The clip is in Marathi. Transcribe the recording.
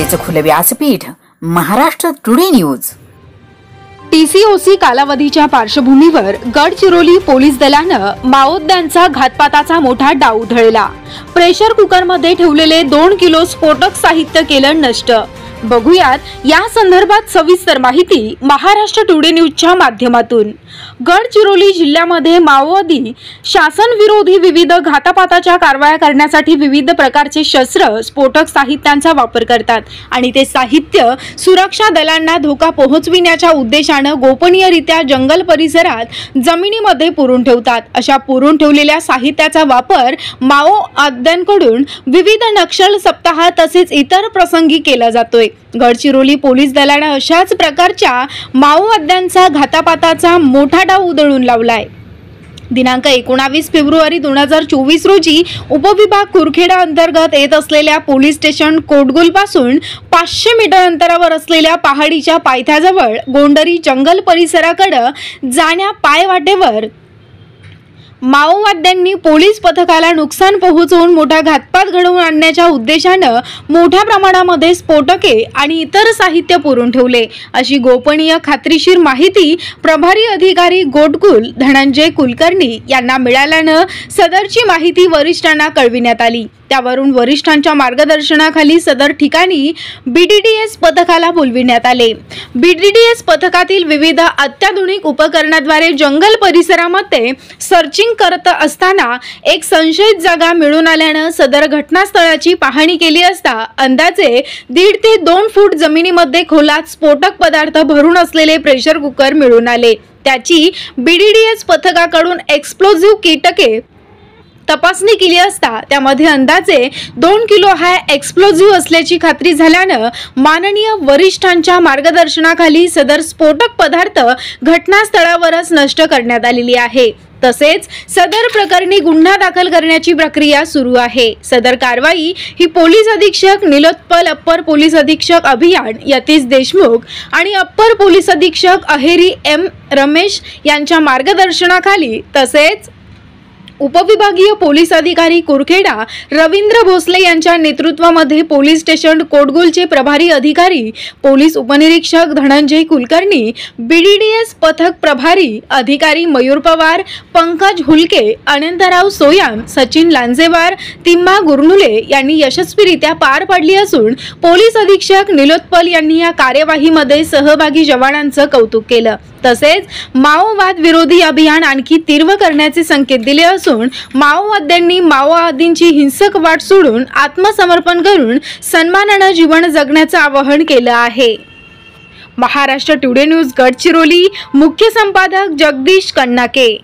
सत्तेचं खुलं व्यासपीठ महाराष्ट्र टुडे न्यूज। टीसीओसी कालावधीच्या पार्श्वभूमीवर गडचिरोली पोलीस दलानं माओवाद्यांचा घातपाताचा मोठा डाव उधळला। प्रेशर कुकरमध्ये ठेवलेले 2 किलो स्फोटक साहित्य केलं नष्ट। बघूयात या संदर्भात सविस्तर माहिती महाराष्ट्र टुडे न्यूजच्या माध्यमातून। गडचिरोली जिल्ह्यामध्ये माओवादी शासन विरोधी विविध घातपाताच्या कारवाया करण्यासाठी विविध प्रकारचे शस्त्र स्फोटक साहित्यांचा वापर करतात आणि ते साहित्य सुरक्षा दलांना धोका पोहोचविण्याच्या उद्देशाने गोपनीयरित्या जंगल परिसरात जमिनीमध्ये पुरून ठेवतात। अशा पुरून ठेवलेल्या साहित्याचा वापर माओवाद्यांकडून विविध नक्षल सप्ताह तसेच इतर प्रसंगी केला जातोय। गडचिरोली पोलीस दलाने अशाच प्रकारच्या माओवाद्यांचा घातपाताचा मोठा डाव उधळून लावलाय। दिनांक 19 फेब्रुवारी 2024 रोजी उपविभाग कुरखेडा अंतर्गत येत असलेल्या पोलीस स्टेशन कोटगुल पासून 500 मीटर अंतरावर असलेल्या पहाडीच्या पायथ्याजवळ गोंडरी जंगल परिसराकडे जाण्या पायवाटेवर माओवाद्यांनी पोलीस पथकाला नुकसान पोहोचवून मोठा घातपात घडवून आणण्याच्या उद्देशाने मोठ्या प्रमाणामध्ये स्फोटके आणि इतर साहित्य पुरून ठेवले अशी गोपनीय खात्रीशीर माहिती प्रभारी अधिकारी गोटकुल धनंजय कुलकर्णी यांना मिळाल्याने सदरची माहिती वरिष्ठांना कळविण्यात आली। त्यावरून वरिष्ठांच्या मार्गदर्शनाखाली सदर ठिकाणी बीडीडीएस पथकाला बोलविण्यात आले। बीडीडीएस पथकातील विविध अत्याधुनिक उपकरणाद्वारे जंगल परिसरामध्ये सर्चिंग करत असताना एक संशयित जागा मिळून आल्याने सदर घटनास्थळाची पाहणी केली असता अंदाजे 1.5 ते 2 फूट जमिनीमध्ये खोलात स्फोटक पदार्थ भरून असलेले प्रेशर कुकर मिळून आले। त्याची बीडीडीएस पथकाकडून एक्सप्लोजिव्ह कीटके तपासणी केली असता त्यामध्ये अंदाजे 2 किलो हा एक्सप्लोजिव्ह असल्याची खात्री झाल्याने माननीय वरिष्ठांच्या मार्गदर्शनाखाली सदर स्फोटक पदार्थ घटनास्थळावरच नष्ट करण्यात आलेली आहे। तसेच सदर प्रकरणी गुन्हा दाखल करण्याची प्रक्रिया सुरू आहे। सदर कारवाई ही पोलीस अधीक्षक निलोत्पल, अप्पर पोलीस अधीक्षक अभियान यतीश देशमुख आणि अप्पर पोलीस अधीक्षक अहेरी एम रमेश यांच्या मार्गदर्शनाखाली तसेच उपविभागीय पोलीस अधिकारी कुरखेडा रवींद्र भोसले यांच्या नेतृत्वामध्ये पोलीस स्टेशन कोटगुलचे प्रभारी अधिकारी पोलीस उपनिरीक्षक धनंजय कुलकर्णी, बीडीडीएस पथक प्रभारी अधिकारी मयूर पवार, पंकज हुलके, अनंतराव सोयाम, सचिन लांजेवार, तिम्मा गुरनुले यांनी यशस्वीरित्या पार पाडली असून पोलीस अधीक्षक निलोत्पल यांनी या कार्यवाहीमध्ये सहभागी जवानांचं कौतुक केलं। तसेच माओवाद विरोधी अभियान आणखी तीव्र करण्याचे संकेत दिले असून माओवाद्यांनी माओवादींची हिंसक वाट सोडून आत्मसमर्पण करून सन्मानाने जीवन जगण्याचे आवाहन केले आहे। महाराष्ट्र टुडे न्यूज गडचिरोली, मुख्य संपादक जगदीश कन्नाके।